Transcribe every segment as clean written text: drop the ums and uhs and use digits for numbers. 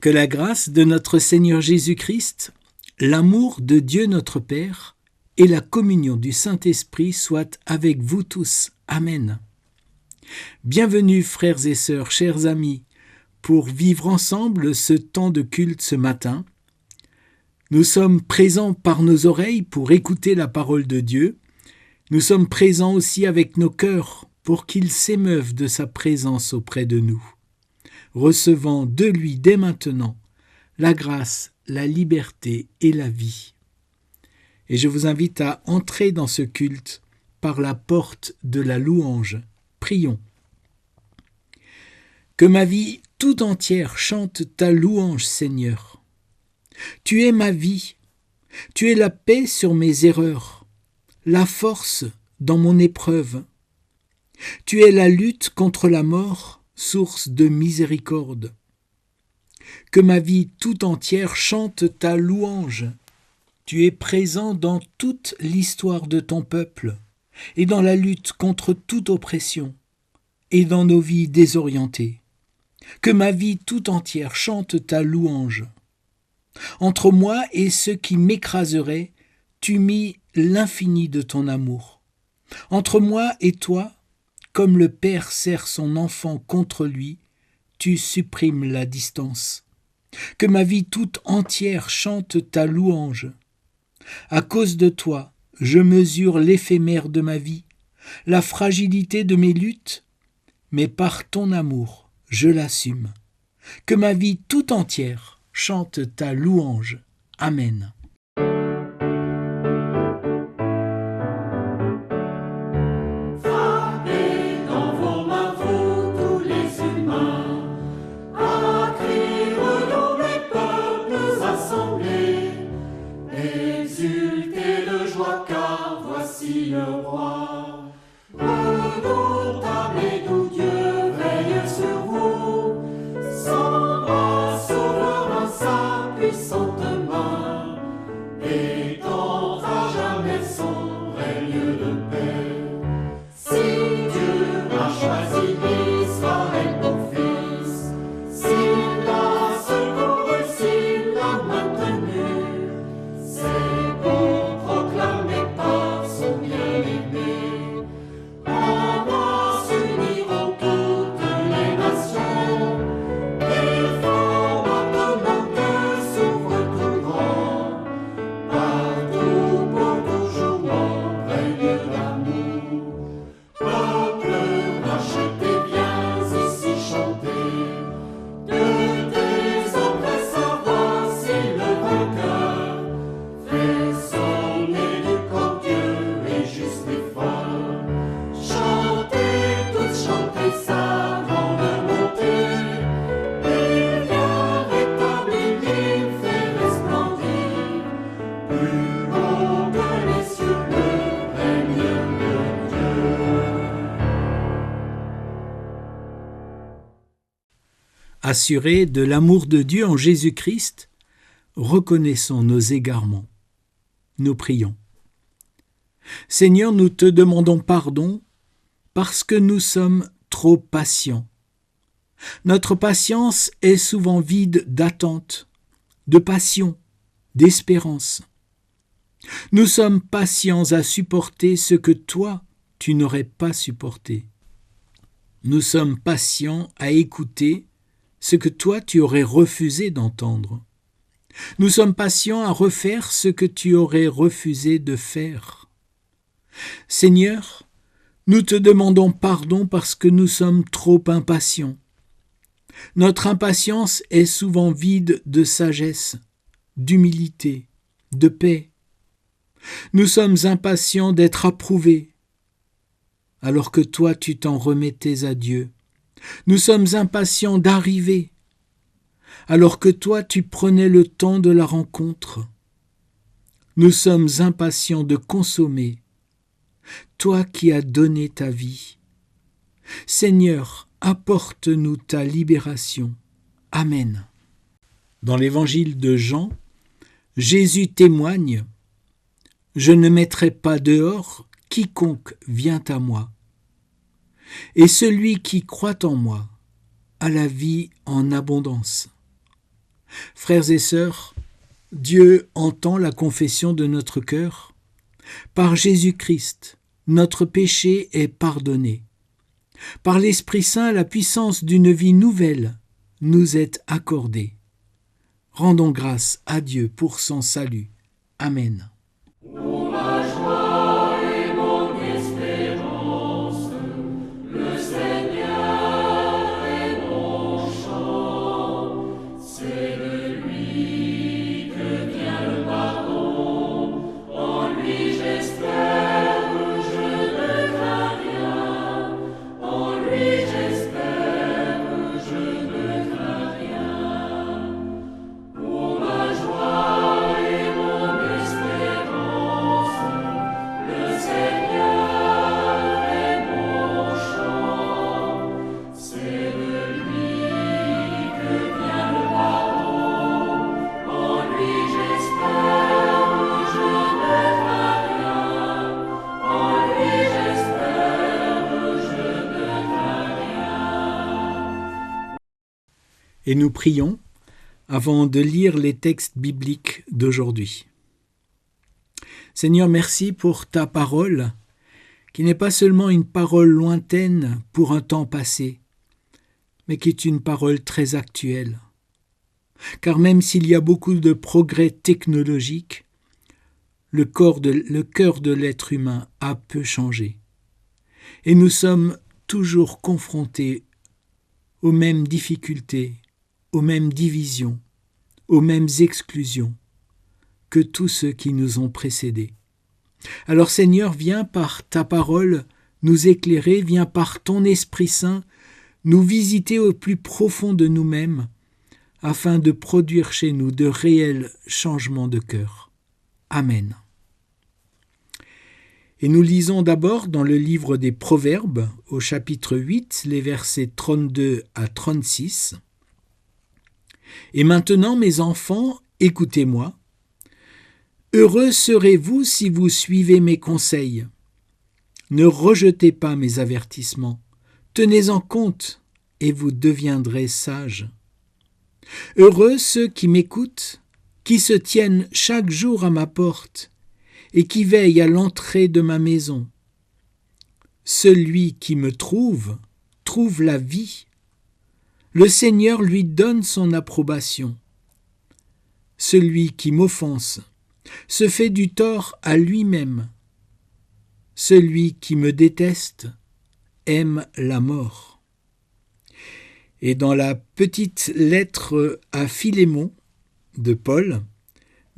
Que la grâce de notre Seigneur Jésus-Christ, l'amour de Dieu notre Père et la communion du Saint-Esprit soient avec vous tous. Amen. Bienvenue frères et sœurs, chers amis, pour vivre ensemble ce temps de culte ce matin. Nous sommes présents par nos oreilles pour écouter la parole de Dieu. Nous sommes présents aussi avec nos cœurs pour qu'il s'émeuve de sa présence auprès de nous. Recevant de lui dès maintenant la grâce, la liberté et la vie. Et je vous invite à entrer dans ce culte par la porte de la louange. Prions. Que ma vie tout entière chante ta louange, Seigneur. Tu es ma vie, tu es la paix sur mes erreurs, la force dans mon épreuve. Tu es la lutte contre la mort, source de miséricorde. Que ma vie tout entière chante ta louange. Tu es présent dans toute l'histoire de ton peuple et dans la lutte contre toute oppression et dans nos vies désorientées. Que ma vie tout entière chante ta louange. Entre moi et ceux qui m'écraseraient, tu mis l'infini de ton amour. Entre moi et toi, comme le père serre son enfant contre lui, tu supprimes la distance. Que ma vie toute entière chante ta louange. À cause de toi, je mesure l'éphémère de ma vie, la fragilité de mes luttes, mais par ton amour, je l'assume. Que ma vie tout entière chante ta louange. Amen. Assurés de l'amour de Dieu en Jésus-Christ, reconnaissons nos égarements. Nous prions. Seigneur, nous te demandons pardon parce que nous sommes trop patients. Notre patience est souvent vide d'attente, de passion, d'espérance. Nous sommes patients à supporter ce que toi, tu n'aurais pas supporté. Nous sommes patients à écouter ce que toi tu aurais refusé d'entendre. Nous sommes patients à refaire ce que tu aurais refusé de faire. Seigneur, nous te demandons pardon parce que nous sommes trop impatients. Notre impatience est souvent vide de sagesse, d'humilité, de paix. Nous sommes impatients d'être approuvés, alors que toi tu t'en remettais à Dieu. Nous sommes impatients d'arriver, alors que toi tu prenais le temps de la rencontre. Nous sommes impatients de consommer, toi qui as donné ta vie. Seigneur, apporte-nous ta libération. Amen. Dans l'évangile de Jean, Jésus témoigne « Je ne mettrai pas dehors quiconque vient à moi. Et celui qui croit en moi a la vie en abondance. Frères et sœurs, Dieu entend la confession de notre cœur. Par Jésus-Christ, notre péché est pardonné. Par l'Esprit Saint, la puissance d'une vie nouvelle nous est accordée. Rendons grâce à Dieu pour son salut. Amen. Et nous prions avant de lire les textes bibliques d'aujourd'hui. Seigneur, merci pour ta parole, qui n'est pas seulement une parole lointaine pour un temps passé, mais qui est une parole très actuelle. Car même s'il y a beaucoup de progrès technologiques, le cœur de l'être humain a peu changé. Et nous sommes toujours confrontés aux mêmes difficultés, aux mêmes divisions, aux mêmes exclusions que tous ceux qui nous ont précédés. Alors Seigneur, viens par ta parole nous éclairer, viens par ton Esprit Saint nous visiter au plus profond de nous-mêmes, afin de produire chez nous de réels changements de cœur. Amen. Et nous lisons d'abord dans le livre des Proverbes, au chapitre 8, les versets 32 à 36. « Et maintenant, mes enfants, écoutez-moi. Heureux serez-vous si vous suivez mes conseils. Ne rejetez pas mes avertissements. Tenez-en compte et vous deviendrez sages. Heureux ceux qui m'écoutent, qui se tiennent chaque jour à ma porte et qui veillent à l'entrée de ma maison. Celui qui me trouve la vie. Le Seigneur lui donne son approbation. Celui qui m'offense se fait du tort à lui-même. Celui qui me déteste aime la mort. » Et dans la petite lettre à Philémon de Paul,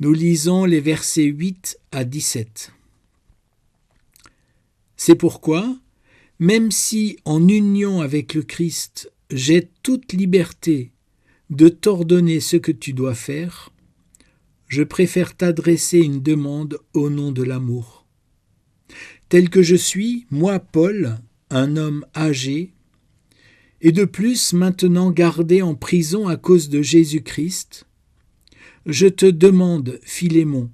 nous lisons les versets 8 à 17. « C'est pourquoi, même si en union avec le Christ, j'ai toute liberté de t'ordonner ce que tu dois faire, je préfère t'adresser une demande au nom de l'amour. Tel que je suis, moi, Paul, un homme âgé, et de plus maintenant gardé en prison à cause de Jésus-Christ, je te demande, Philémon,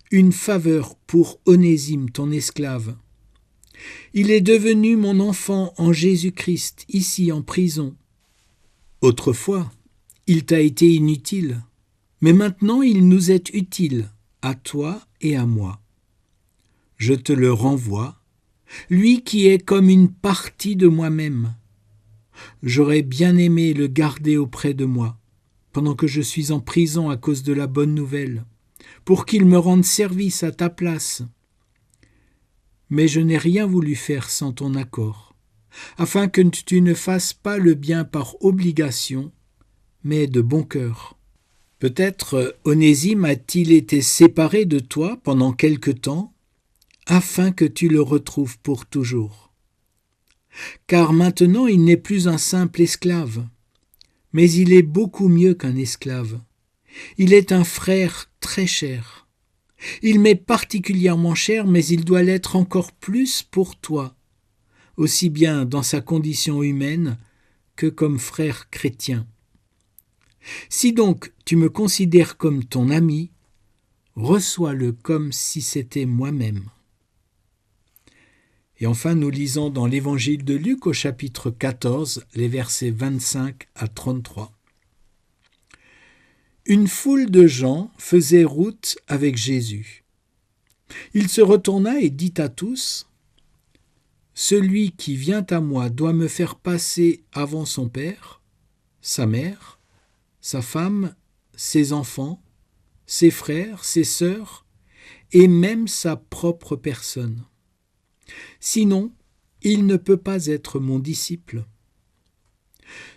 une faveur pour Onésime, ton esclave. Il est devenu mon enfant en Jésus-Christ, ici en prison. Autrefois, il t'a été inutile, mais maintenant il nous est utile, à toi et à moi. Je te le renvoie, lui qui est comme une partie de moi-même. J'aurais bien aimé le garder auprès de moi, pendant que je suis en prison à cause de la bonne nouvelle, pour qu'il me rende service à ta place. Mais je n'ai rien voulu faire sans ton accord, afin que tu ne fasses pas le bien par obligation, mais de bon cœur. Peut-être Onésime a-t-il été séparé de toi pendant quelque temps, afin que tu le retrouves pour toujours. Car maintenant il n'est plus un simple esclave, mais il est beaucoup mieux qu'un esclave. Il est un frère très cher. Il m'est particulièrement cher, mais il doit l'être encore plus pour toi, aussi bien dans sa condition humaine que comme frère chrétien. Si donc tu me considères comme ton ami, reçois-le comme si c'était moi-même. » Et enfin, nous lisons dans l'Évangile de Luc au chapitre 14, les versets 25 à 33. « Une foule de gens faisait route avec Jésus. Il se retourna et dit à tous : « Celui qui vient à moi doit me faire passer avant son père, sa mère, sa femme, ses enfants, ses frères, ses sœurs, et même sa propre personne. Sinon, il ne peut pas être mon disciple.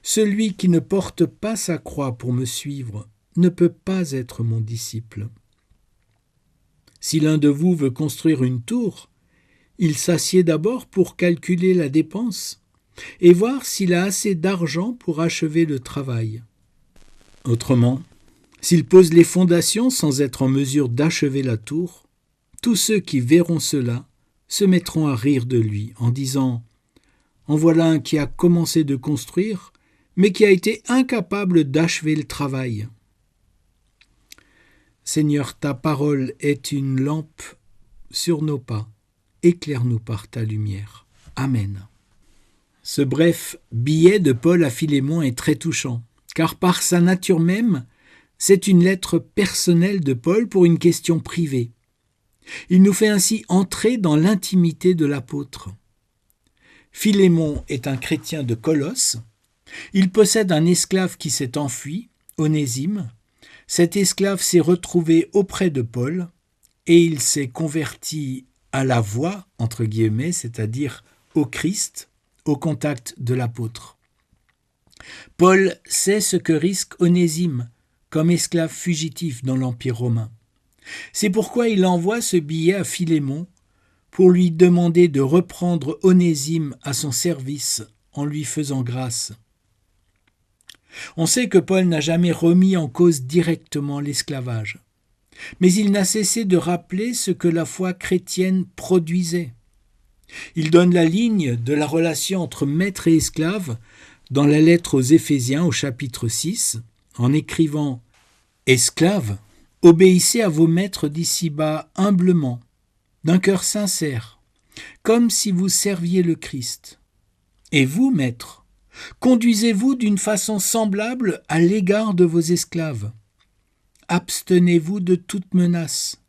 Celui qui ne porte pas sa croix pour me suivre ne peut pas être mon disciple. Si l'un de vous veut construire une tour, il s'assied d'abord pour calculer la dépense et voir s'il a assez d'argent pour achever le travail. Autrement, s'il pose les fondations sans être en mesure d'achever la tour, tous ceux qui verront cela se mettront à rire de lui en disant : « En voilà un qui a commencé de construire, mais qui a été incapable d'achever le travail. » Seigneur, ta parole est une lampe sur nos pas. Éclaire-nous par ta lumière. Amen. Ce bref billet de Paul à Philémon est très touchant, car par sa nature même, c'est une lettre personnelle de Paul pour une question privée. Il nous fait ainsi entrer dans l'intimité de l'apôtre. Philémon est un chrétien de Colosse. Il possède un esclave qui s'est enfui, Onésime. Cet esclave s'est retrouvé auprès de Paul et il s'est converti à la voie, entre guillemets, c'est-à-dire au Christ, au contact de l'apôtre. Paul sait ce que risque Onésime comme esclave fugitif dans l'Empire romain. C'est pourquoi il envoie ce billet à Philémon pour lui demander de reprendre Onésime à son service en lui faisant grâce. On sait que Paul n'a jamais remis en cause directement l'esclavage, mais il n'a cessé de rappeler ce que la foi chrétienne produisait. Il donne la ligne de la relation entre maître et esclave dans la lettre aux Éphésiens au chapitre 6, en écrivant « Esclaves, obéissez à vos maîtres d'ici-bas humblement, d'un cœur sincère, comme si vous serviez le Christ. Et vous, maîtres, conduisez-vous d'une façon semblable à l'égard de vos esclaves. Abstenez-vous de toute menace.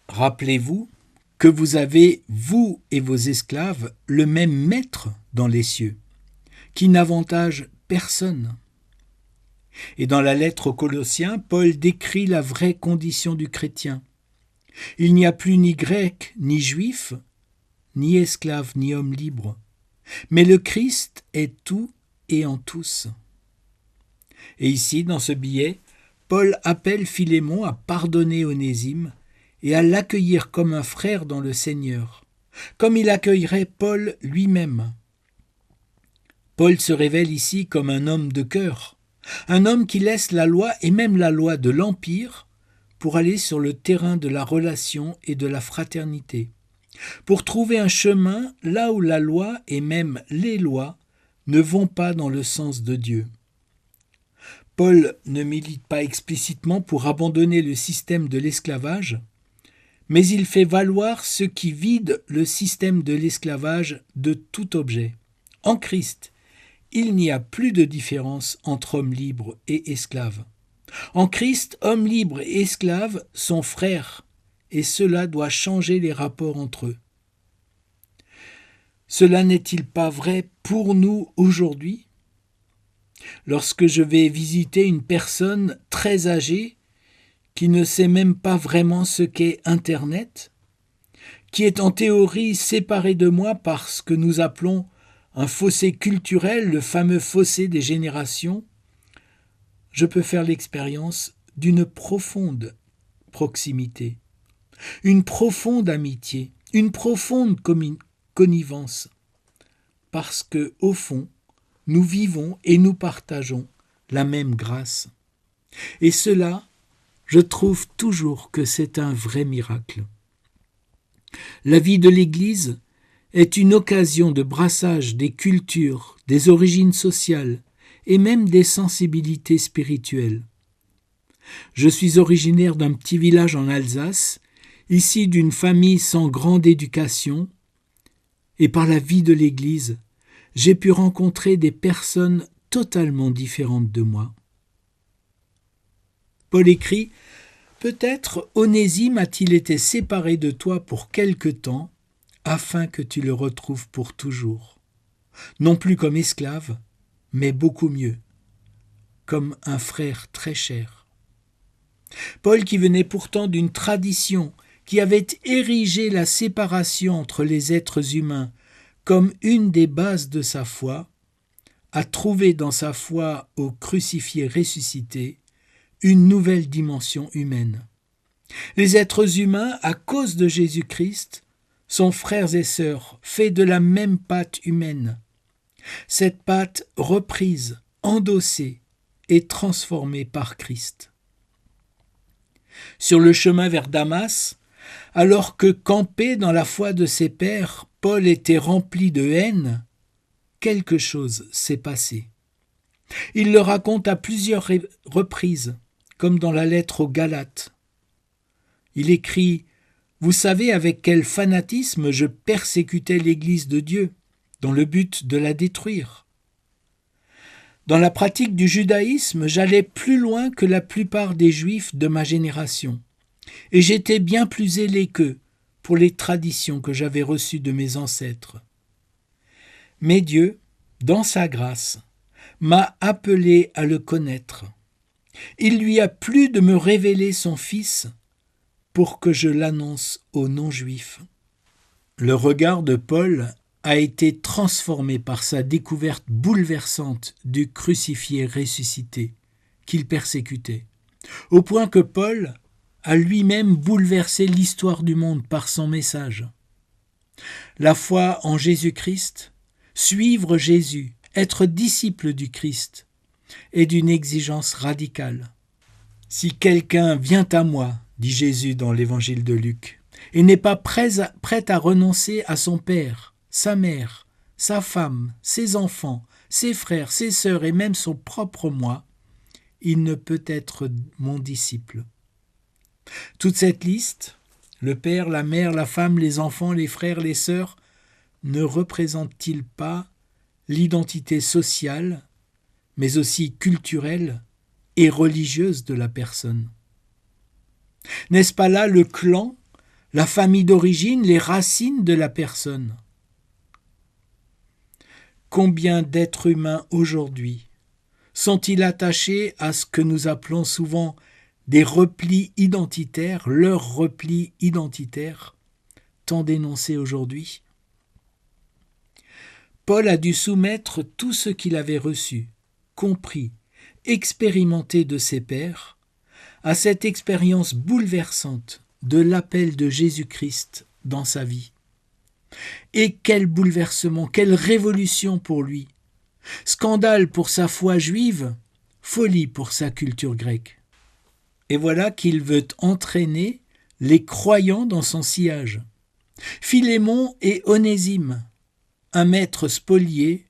Rappelez-vous que vous avez, vous et vos esclaves, le même maître dans les cieux, qui n'avantage personne. » Et dans la lettre aux Colossiens, Paul décrit la vraie condition du chrétien. Il n'y a plus ni grec, ni juif, ni esclave, ni homme libre. Mais le Christ est tout et en tous. Et ici, dans ce billet, Paul appelle Philémon à pardonner Onésime et à l'accueillir comme un frère dans le Seigneur, comme il accueillerait Paul lui-même. Paul se révèle ici comme un homme de cœur, un homme qui laisse la loi et même la loi de l'Empire pour aller sur le terrain de la relation et de la fraternité, pour trouver un chemin là où la loi et même les lois ne vont pas dans le sens de Dieu. Paul ne milite pas explicitement pour abandonner le système de l'esclavage, mais il fait valoir ce qui vide le système de l'esclavage de tout objet. En Christ, il n'y a plus de différence entre homme libre et esclave. En Christ, homme libre et esclave sont frères, et cela doit changer les rapports entre eux. Cela n'est-il pas vrai pour nous aujourd'hui ? Lorsque je vais visiter une personne très âgée qui ne sait même pas vraiment ce qu'est Internet, qui est en théorie séparée de moi par ce que nous appelons un fossé culturel, le fameux fossé des générations, je peux faire l'expérience d'une profonde proximité, une profonde amitié, une profonde connivence, parce que, au fond, nous vivons et nous partageons la même grâce. Et cela, je trouve toujours que c'est un vrai miracle. La vie de l'Église est une occasion de brassage des cultures, des origines sociales et même des sensibilités spirituelles. Je suis originaire d'un petit village en Alsace, issu d'une famille sans grande éducation, et par la vie de l'Église, j'ai pu rencontrer des personnes totalement différentes de moi. Paul écrit « Peut-être Onésime a-t-il été séparé de toi pour quelque temps, afin que tu le retrouves pour toujours. Non plus comme esclave, mais beaucoup mieux, comme un frère très cher. » Paul, qui venait pourtant d'une tradition qui avait érigé la séparation entre les êtres humains comme une des bases de sa foi, a trouvé dans sa foi au crucifié ressuscité une nouvelle dimension humaine. Les êtres humains, à cause de Jésus-Christ, sont frères et sœurs, faits de la même pâte humaine. Cette pâte reprise, endossée et transformée par Christ. Sur le chemin vers Damas, alors que campé dans la foi de ses pairs, Paul était rempli de haine, quelque chose s'est passé. Il le raconte à plusieurs reprises, comme dans la lettre aux Galates. Il écrit « Vous savez avec quel fanatisme je persécutais l'Église de Dieu, dans le but de la détruire. Dans la pratique du judaïsme, j'allais plus loin que la plupart des Juifs de ma génération, et j'étais bien plus zélé qu'eux pour les traditions que j'avais reçues de mes ancêtres. Mais Dieu, dans sa grâce, m'a appelé à le connaître. Il lui a plu de me révéler son Fils pour que je l'annonce aux non-juifs. » Le regard de Paul a été transformé par sa découverte bouleversante du crucifié ressuscité qu'il persécutait, au point que Paul a lui-même bouleversé l'histoire du monde par son message. La foi en Jésus-Christ, suivre Jésus, être disciple du Christ, est d'une exigence radicale. « Si quelqu'un vient à moi, dit Jésus dans l'évangile de Luc, et n'est pas prêt à renoncer à son père, sa mère, sa femme, ses enfants, ses frères, ses sœurs et même son propre moi, il ne peut être mon disciple. » Toute cette liste, le père, la mère, la femme, les enfants, les frères, les sœurs, ne représente-t-il pas l'identité sociale, mais aussi culturelle et religieuse de la personne? N'est-ce pas là le clan, la famille d'origine, les racines de la personne? Combien d'êtres humains aujourd'hui sont-ils attachés à ce que nous appelons souvent des replis identitaires, leurs replis identitaires, tant dénoncés aujourd'hui? Paul a dû soumettre tout ce qu'il avait reçu, compris, expérimenté de ses pairs, à cette expérience bouleversante de l'appel de Jésus-Christ dans sa vie. Et quel bouleversement, quelle révolution pour lui! Scandale pour sa foi juive, folie pour sa culture grecque. Et voilà qu'il veut entraîner les croyants dans son sillage. Philémon et Onésime, un maître spolié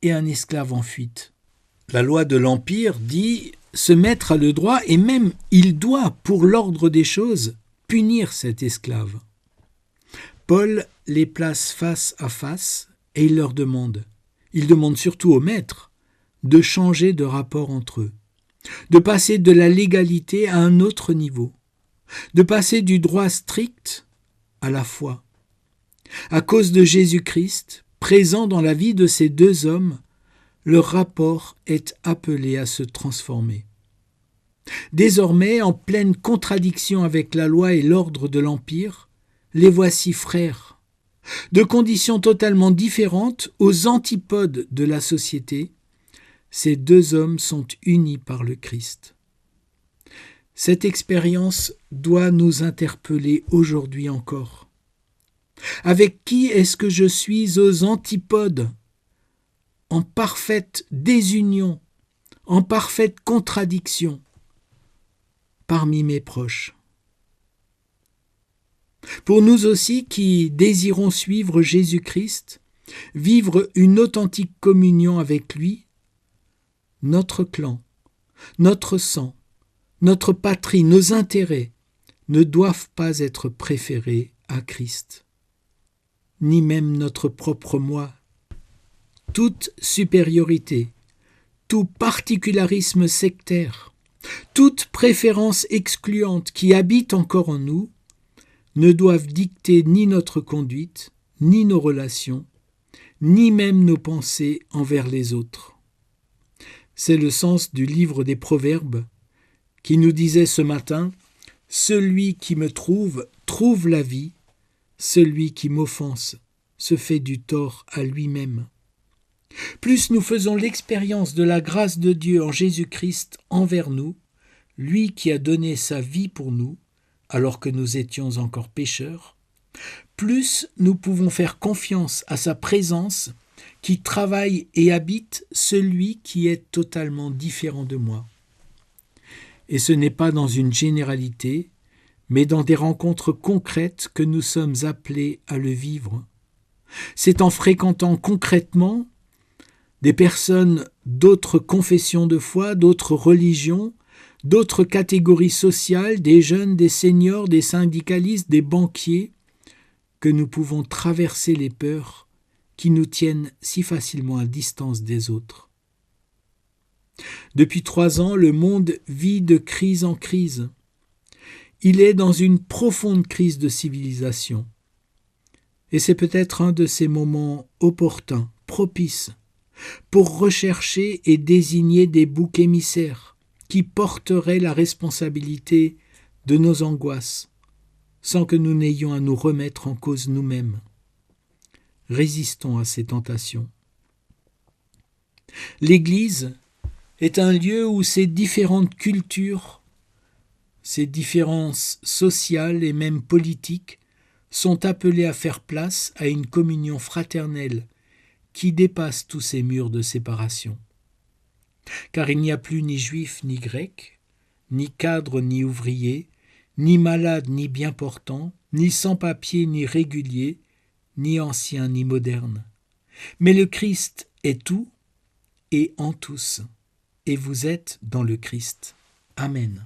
et un esclave en fuite. La loi de l'Empire dit ce maître a le droit et même il doit, pour l'ordre des choses, punir cet esclave. Paul les place face à face et il leur demande, surtout au maître, de changer de rapport entre eux, de passer de la légalité à un autre niveau, de passer du droit strict à la foi. À cause de Jésus-Christ, présent dans la vie de ces deux hommes, leur rapport est appelé à se transformer. Désormais, en pleine contradiction avec la loi et l'ordre de l'Empire, les voici frères, de conditions totalement différentes aux antipodes de la société. Ces deux hommes sont unis par le Christ. Cette expérience doit nous interpeller aujourd'hui encore. Avec qui est-ce que je suis aux antipodes, en parfaite désunion, en parfaite contradiction parmi mes proches? Pour nous aussi qui désirons suivre Jésus-Christ, vivre une authentique communion avec lui, notre clan, notre sang, notre patrie, nos intérêts ne doivent pas être préférés à Christ, ni même notre propre moi. Toute supériorité, tout particularisme sectaire Toute préférence excluante qui habite encore en nous ne doivent dicter ni notre conduite, ni nos relations, ni même nos pensées envers les autres. C'est le sens du livre des Proverbes qui nous disait ce matin « Celui qui me trouve, trouve la vie, celui qui m'offense se fait du tort à lui-même. » Plus nous faisons l'expérience de la grâce de Dieu en Jésus-Christ envers nous, lui qui a donné sa vie pour nous, alors que nous étions encore pécheurs, plus nous pouvons faire confiance à sa présence qui travaille et habite celui qui est totalement différent de moi. Et ce n'est pas dans une généralité, mais dans des rencontres concrètes que nous sommes appelés à le vivre. C'est en fréquentant concrètement des personnes d'autres confessions de foi, d'autres religions, d'autres catégories sociales, des jeunes, des seniors, des syndicalistes, des banquiers, que nous pouvons traverser les peurs qui nous tiennent si facilement à distance des autres. Depuis 3 ans, le monde vit de crise en crise. Il est dans une profonde crise de civilisation. Et c'est peut-être un de ces moments opportuns, propices, pour rechercher et désigner des boucs émissaires qui porteraient la responsabilité de nos angoisses, sans que nous n'ayons à nous remettre en cause nous-mêmes. Résistons à ces tentations. L'Église est un lieu où ces différentes cultures, ces différences sociales et même politiques sont appelées à faire place à une communion fraternelle qui dépasse tous ces murs de séparation. Car il n'y a plus ni juifs ni grecs, ni cadres ni ouvriers, ni malades ni bien portants, ni sans-papiers ni réguliers, ni anciens ni modernes. Mais le Christ est tout et en tous, et vous êtes dans le Christ. Amen.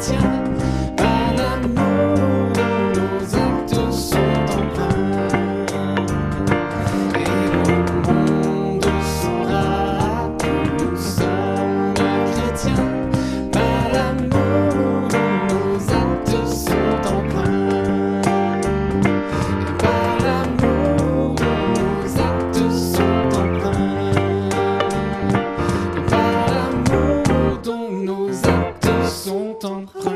chrétiens, par l'amour dont nos actes sont empreints. Et le monde saura que nous sommes chrétiens, par l'amour dont nos actes sont empreints. Et par l'amour dont nos actes sont empreints. Et par l'amour dont nos actes sont empreints.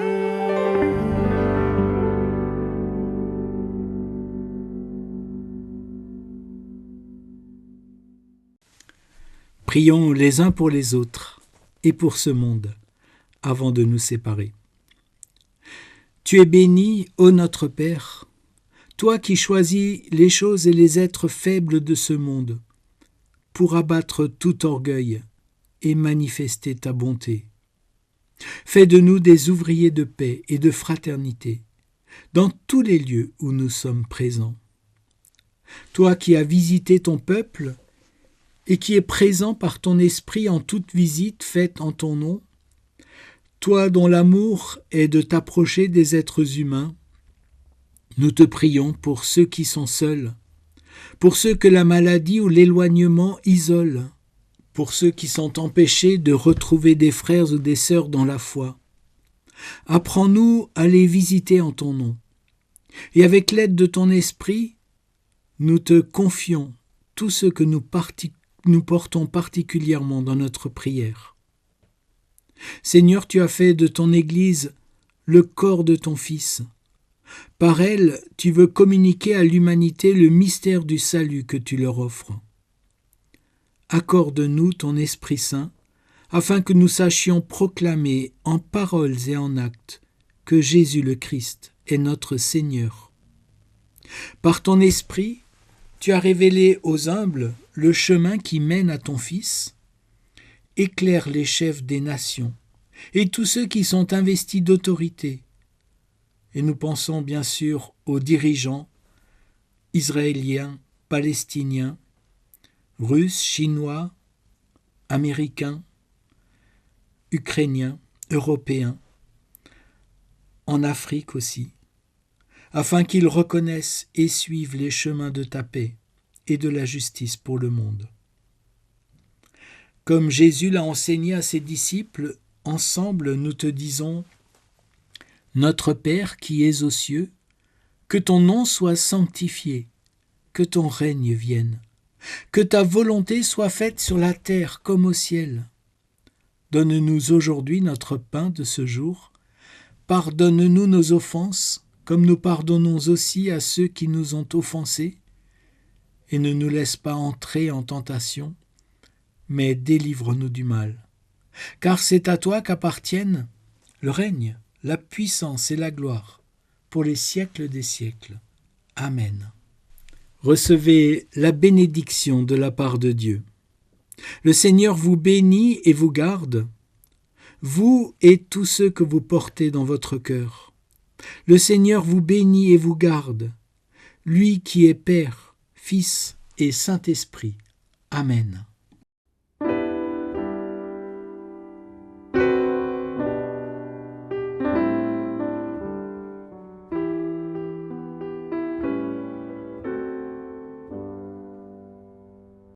Prions les uns pour les autres et pour ce monde, avant de nous séparer. Tu es béni, ô notre Père, toi qui choisis les choses et les êtres faibles de ce monde, pour abattre tout orgueil et manifester ta bonté. Fais de nous des ouvriers de paix et de fraternité, dans tous les lieux où nous sommes présents. Toi qui as visité ton peuple, et qui est présent par ton esprit en toute visite faite en ton nom, toi dont l'amour est de t'approcher des êtres humains, nous te prions pour ceux qui sont seuls, pour ceux que la maladie ou l'éloignement isole, pour ceux qui sont empêchés de retrouver des frères ou des sœurs dans la foi. Apprends-nous à les visiter en ton nom, et avec l'aide de ton esprit, nous te confions tout ce que nous portons particulièrement dans notre prière. Seigneur, tu as fait de ton Église le corps de ton Fils. Par elle, tu veux communiquer à l'humanité le mystère du salut que tu leur offres. Accorde-nous ton Esprit Saint, afin que nous sachions proclamer en paroles et en actes que Jésus le Christ est notre Seigneur. Par ton Esprit, tu as révélé aux humbles le chemin qui mène à ton Fils. Éclaire les chefs des nations et tous ceux qui sont investis d'autorité. Et nous pensons bien sûr aux dirigeants israéliens, palestiniens, russes, chinois, américains, ukrainiens, européens, en Afrique aussi, afin qu'ils reconnaissent et suivent les chemins de ta paix et de la justice pour le monde. Comme Jésus l'a enseigné à ses disciples, ensemble nous te disons : Notre Père qui es aux cieux, que ton nom soit sanctifié, que ton règne vienne, que ta volonté soit faite sur la terre comme au ciel. Donne-nous aujourd'hui notre pain de ce jour. Pardonne-nous nos offenses, comme nous pardonnons aussi à ceux qui nous ont offensés. Et ne nous laisse pas entrer en tentation, mais délivre-nous du mal. Car c'est à toi qu'appartiennent le règne, la puissance et la gloire, pour les siècles des siècles. Amen. Recevez la bénédiction de la part de Dieu. Le Seigneur vous bénit et vous garde, vous et tous ceux que vous portez dans votre cœur. Le Seigneur vous bénit et vous garde, lui qui est Père, Fils et Saint-Esprit. Amen.